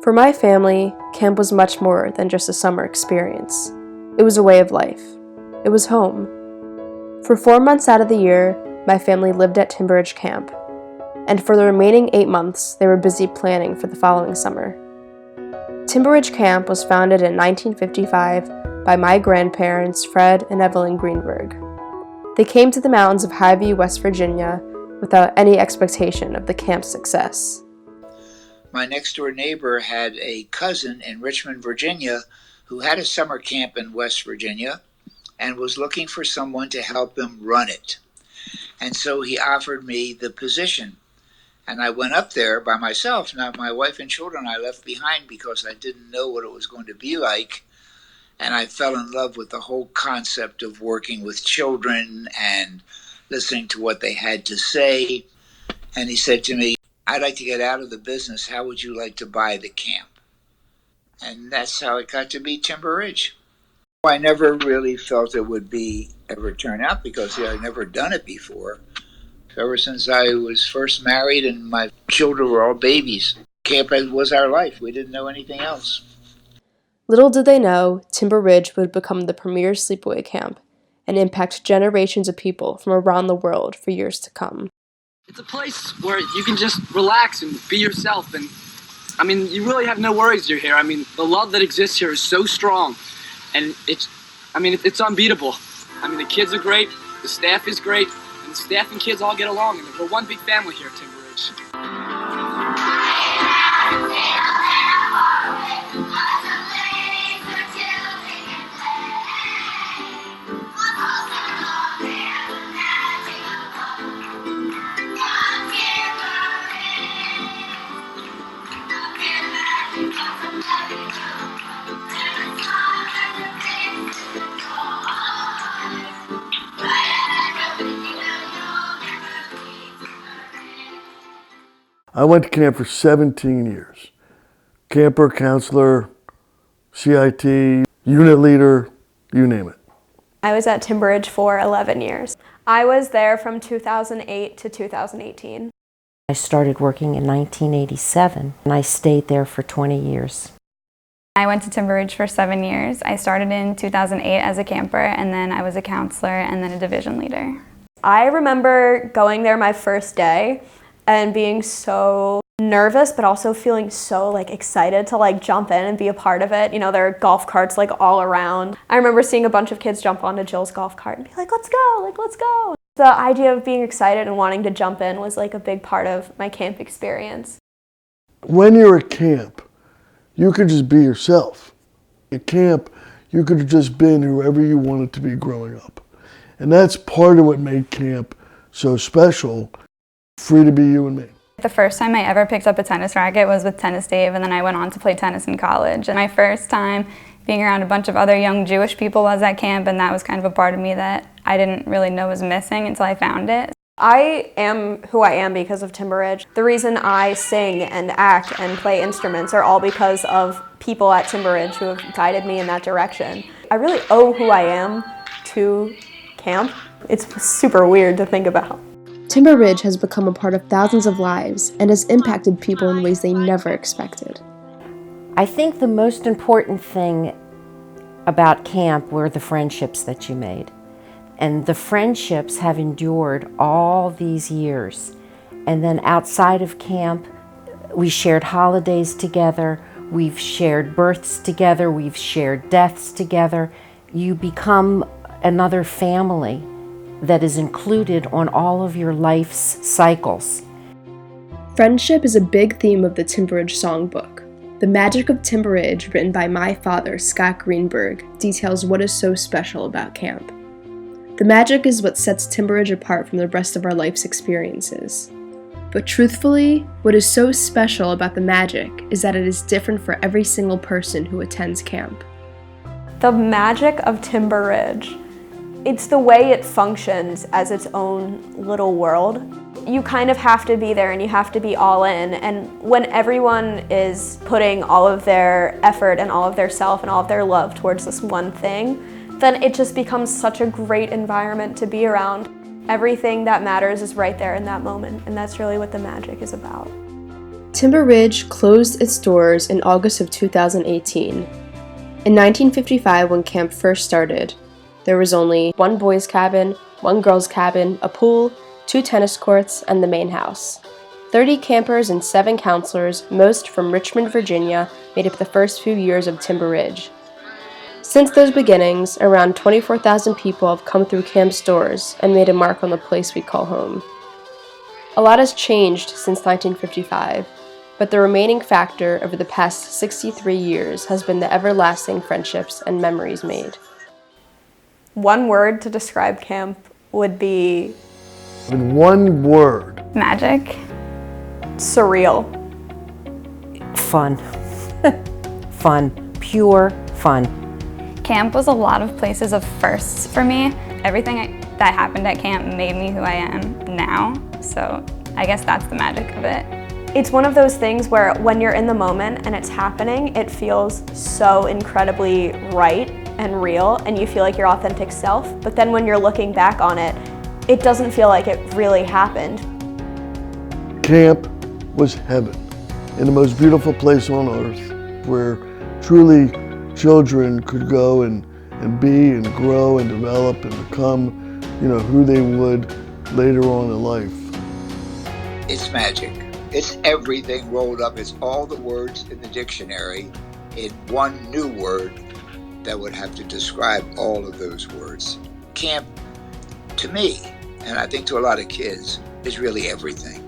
For my family, camp was much more than just a summer experience. It was a way of life. It was home. For 4 months out of the year, my family lived at Timber Ridge Camp, and for the remaining 8 months, they were busy planning for the following summer. Timber Ridge Camp was founded in 1955 by my grandparents, Fred and Evelyn Greenberg. They came to the mountains of Highview, West Virginia, without any expectation of the camp's success. My next-door neighbor had a cousin in Richmond, Virginia, who had a summer camp in West Virginia and was looking for someone to help him run it. And so he offered me the position. And I went up there by myself. Now, my wife and children I left behind because I didn't know what it was going to be like. And I fell in love with the whole concept of working with children and listening to what they had to say. And he said to me, "I'd like to get out of the business. How would you like to buy the camp?" And that's how it got to be Timber Ridge. I never really felt it would ever turn out because I'd never done it before. Ever since I was first married and my children were all babies, camp was our life. We didn't know anything else. Little did they know, Timber Ridge would become the premier sleepaway camp and impact generations of people from around the world for years to come. It's a place where you can just relax and be yourself, and you really have no worries you're here. The love that exists here is so strong, and it's unbeatable. The kids are great, the staff is great, and the staff and kids all get along, and we're one big family here at Timber Ridge. I went to camp for 17 years. Camper, counselor, CIT, unit leader, you name it. I was at Timber Ridge for 11 years. I was there from 2008 to 2018. I started working in 1987, and I stayed there for 20 years. I went to Timber Ridge for 7 years. I started in 2008 as a camper, and then I was a counselor and then a division leader. I remember going there my first day and being so nervous, but also feeling so excited to jump in and be a part of it. There are golf carts all around. I remember seeing a bunch of kids jump onto Jill's golf cart and be like, let's go, let's go. The idea of being excited and wanting to jump in was a big part of my camp experience. When you're at camp, you could just be yourself. At camp, you could have just been whoever you wanted to be growing up. And that's part of what made camp so special. Free to be you and me. The first time I ever picked up a tennis racket was with Tennis Dave, and then I went on to play tennis in college. And my first time being around a bunch of other young Jewish people was at camp, and that was kind of a part of me that I didn't really know was missing until I found it. I am who I am because of Timber Ridge. The reason I sing and act and play instruments are all because of people at Timber Ridge who have guided me in that direction. I really owe who I am to camp. It's super weird to think about. Timber Ridge has become a part of thousands of lives and has impacted people in ways they never expected. I think the most important thing about camp were the friendships that you made. And the friendships have endured all these years. And then outside of camp, we shared holidays together, we've shared births together, we've shared deaths together. You become another family that is included on all of your life's cycles. Friendship is a big theme of the Timber Ridge songbook. The Magic of Timber Ridge, written by my father, Scott Greenberg, details what is so special about camp. The magic is what sets Timber Ridge apart from the rest of our life's experiences. But truthfully, what is so special about the magic is that it is different for every single person who attends camp. The magic of Timber Ridge. It's the way it functions as its own little world. You kind of have to be there and you have to be all in, and when everyone is putting all of their effort and all of their self and all of their love towards this one thing, then it just becomes such a great environment to be around. Everything that matters is right there in that moment, and that's really what the magic is about. Timber Ridge closed its doors in August of 2018. In 1955, when camp first started, there was only one boys' cabin, one girls' cabin, a pool, 2 tennis courts, and the main house. 30 campers and 7 counselors, most from Richmond, Virginia, made up the first few years of Timber Ridge. Since those beginnings, around 24,000 people have come through camp's doors and made a mark on the place we call home. A lot has changed since 1955, but the remaining factor over the past 63 years has been the everlasting friendships and memories made. One word to describe camp would be In one word, Magic. surreal. Fun. Fun. Pure fun. Camp was a lot of places of firsts for me. Everything that happened at camp made me who I am now, so I guess that's the magic of it. It's one of those things where when you're in the moment and it's happening, it feels so incredibly right and real, and you feel like your authentic self. But then when you're looking back on it, it doesn't feel like it really happened. camp was heaven, in the most beautiful place on earth, where truly children could go and be and grow and develop and become, who they would later on in life. It's magic. It's everything rolled up. It's all the words in the dictionary in one new word that would have to describe all of those words. Camp, to me, and I think to a lot of kids, is really everything.